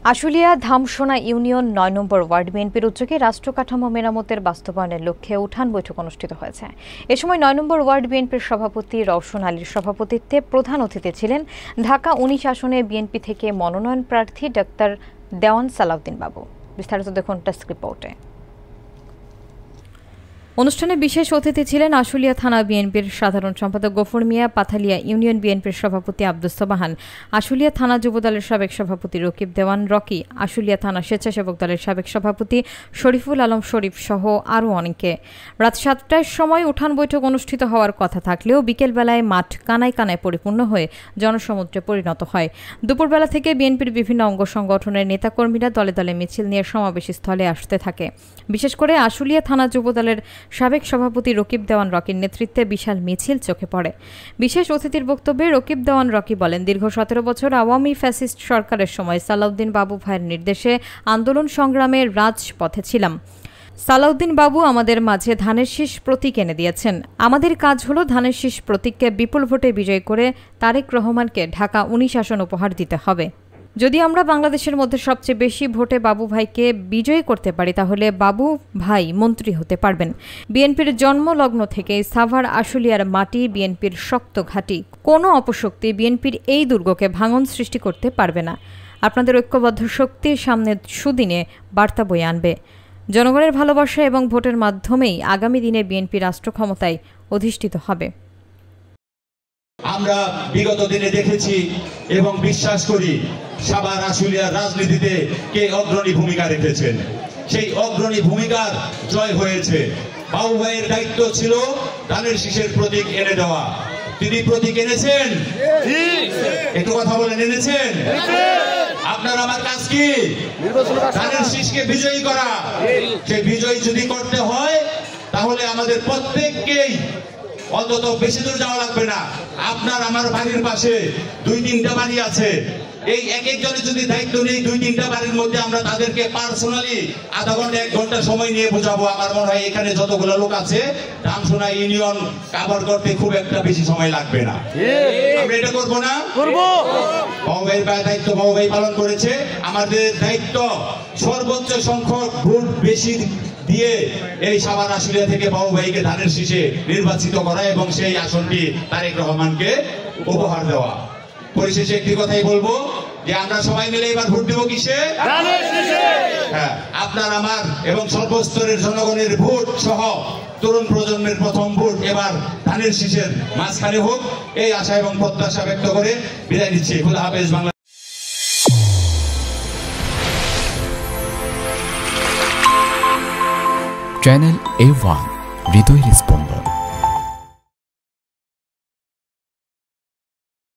Ashulia Dhamsona union ৯ নম্বর word বিএনপির উদ্যোগে রাষ্ট্র কাঠামো মেরামতের বাস্তবায়নের লক্ষ্যে উঠান বৈঠক অনুষ্ঠিত হয়েছে। এ সময় ৯ নম্বর ওয়ার্ড বিএনপির সভাপতি রওশন আলীর সভাপতিত্বে প্রধান অতিথি ছিলেন ঢাকা ১৯ আসনে বিএনপি থেকে মনোনয়ন প্রার্থী ডাক্তার দেওয়ান সালাউদ্দিন বাবু। বিস্তারিত দেখুন ডেস্ক রিপোর্টে। অনুষ্ঠানে বিশেষ অতিথি ছিলেন আশুলিয়া থানা বিএনপির সাধারণ সম্পাদক গফুর মিয়া, পাথালিয়া ইউনিয়ন বিএনপির সভাপতি আব্দুস সোবাহান, আশুলিয়া থানা যুবদলের সাবেক সভাপতি রকিব দেওয়ান রকি, আশুলিয়া থানা স্বেচ্ছাসেবক দলের সাবেক সভাপতি শরীফুল আলম শরীফ সহ আরও অনেকে। রাত ৭টার সময় উঠান বৈঠক অনুষ্ঠিত হওয়ার কথা থাকলেও বিকেলবেলায় মাঠ কানায় কানায় পরিপূর্ণ হয়ে জনসমুদ্রে পরিণত হয়। দুপুরবেলা থেকে বিএনপির বিভিন্ন অঙ্গ সংগঠনের নেতাকর্মীরা দলে দলে মিছিল নিয়ে সমাবেশ স্থলে আসতে থাকে। বিশেষ করে আশুলিয়া থানা যুবদলের সাবেক সভাপতি রকিব দেওয়ান রকির নেতৃত্বে বিশাল মিছিল চোখে পড়ে। বিশেষ অতিথির বক্তব্যে রকিব দেওয়ান রকি বলেন, দীর্ঘ ১৭ বছর আওয়ামী ফ্যাসিস্ট সরকারের সময় সালাউদ্দিন বাবু ভাইয়ের নির্দেশে আন্দোলন সংগ্রামে রাজপথে ছিলাম। সালাউদ্দিন বাবু আমাদের মাঝে ধানের শীষ প্রতীক এনে দিয়েছেন। আমাদের কাজ হলো ধানের শীষ প্রতীককে বিপুল ভোটে বিজয় করে তারেক রহমানকে ঢাকা ১৯ আসন উপহার দিতে হবে। যদি আমরা বাংলাদেশের মধ্যে সবচেয়ে বেশি ভোটে বাবু ভাইকে বিজয়ী করতে পারি তাহলে বাবু ভাই মন্ত্রী হতে পারবেন। বিএনপির জন্মলগ্ন থেকে সাভার আশুলিয়ার মাটি বিএনপির শক্ত ঘাঁটি। কোনো অপশক্তি বিএনপির এই দুর্গকে ভাঙন সৃষ্টি করতে পারবে না। আপনাদের ঐক্যবদ্ধ শক্তির সামনে সুদিনে বার্তা বয়ে আনবে। জনগণের ভালোবাসা এবং ভোটের মাধ্যমেই আগামী দিনে বিএনপি রাষ্ট্র ক্ষমতায় অধিষ্ঠিত হবে। আমরা বিগত দিনে দেখেছি এবং বিশ্বাস করি সাভার আশুলিয়ার রাজনীতিতে কে অগ্রণী ভূমিকা রেখেছেন। সেই অগ্রণী ভূমিকার জয় হয়েছে। বাবু ভাইয়ের দায়িত্ব ছিল ধানের শীষের প্রতীক এনে দেওয়া। তিনি প্রতীক এনেছেন, একটু কথা বলেন, এনেছেন। আপনার আমার কাজ কি? ধানের শীষকে বিজয়ী করা। সেই বিজয়ী যদি করতে হয় তাহলে আমাদের প্রত্যেককেই অন্তত বেশি দূর যাওয়া লাগবে না। আপনার আমার বাড়ির পাশে ২-৩টা বাড়ি আছে। এই এক একজনের যদি দায়িত্ব নেই ২-৩টা বাড়ির মধ্যে আমরা তাদেরকে পার্সোনালি আধা ঘন্টা ১ ঘন্টা সময় নিয়ে বোঝাবো, আমার মনে হয় এখানে যতগুলো লোক আছে ধামসোনা ইউনিয়ন কভার করতে খুব একটা বেশি সময় লাগবে না। আমরা এটা করবো না? করবো। বাবু ভাইয়ের দায়িত্ব বাবু ভাই পালন করেছে। আমাদের দায়িত্ব সর্বোচ্চ সংখ্যক ভোট বেশি দিয়ে এই সাভার আশুলিয়া থেকে বাবু ভাইকে ধানের শীষে নির্বাচিত করা এবং সেই আসনটি তারেক রহমানকে উপহার দেওয়া। পরিশেষে একটি কথাই বলবো যে আমরা সবাই মিলে এবার ভোট দেবো কিসে? ধানের শীষে। হ্যাঁ, আপনার আমার এবং সর্বস্তরের জনগণের ভোট সহ তরুণ প্রজন্মের প্রথম ভোট এবার ধানের শীষের মাঝখানে হোক, এই আশা এবং প্রত্যাশা ব্যক্ত করে বিদায় নিচ্ছি। খোদা হাফেজ বাংলা। চ্যানেল A1 হৃদয়ের স্পন্দন।